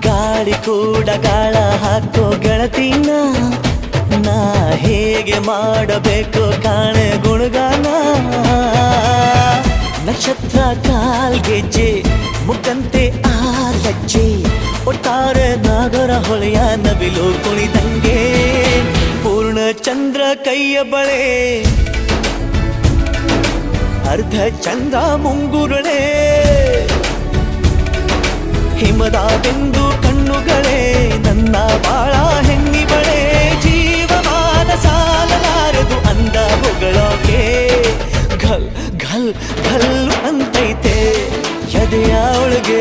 ಗಾಳಿ ಕೂಡ ಗಾಳ ಹಾಕೋ ಗೆಳತಿನ ನಾ ಹೇಗೆ ಮಾಡಬೇಕು ಕಾಣೆ ಗುಣಗಾನ ನಕ್ಷತ್ರ ಕಾಲ್ಗೆಜ್ಜೆ ಮುಖಂತೆ ಆಲಜ್ಜೆ ಒಟ್ಟಾರೆ ನಾಗರ ಹೊಳೆಯ ನವಿಲು ಕುಣಿದಂಗೆ ಪೂರ್ಣ ಚಂದ್ರ ಕೈಯ ಬಳೆ ಅರ್ಧ ಚಂದ್ರ ಮುಂಗುರುಳೆ ಹಿಮದ ಬೆಂದು ಕಣ್ಣುಗಳೇ ನನ್ನ ಬಾಳ ಹೆಣ್ಣಿಬಳೆ ಜೀವಮಾನ ಸಾಲಲಾರದು ಅಂದ ಹೊಗಳೋಕೆ ಘಲ್ ಘಲ್ ಘಲ್ ಅಂತೈತೆ ಎದೆಯ ಒಳಗೆ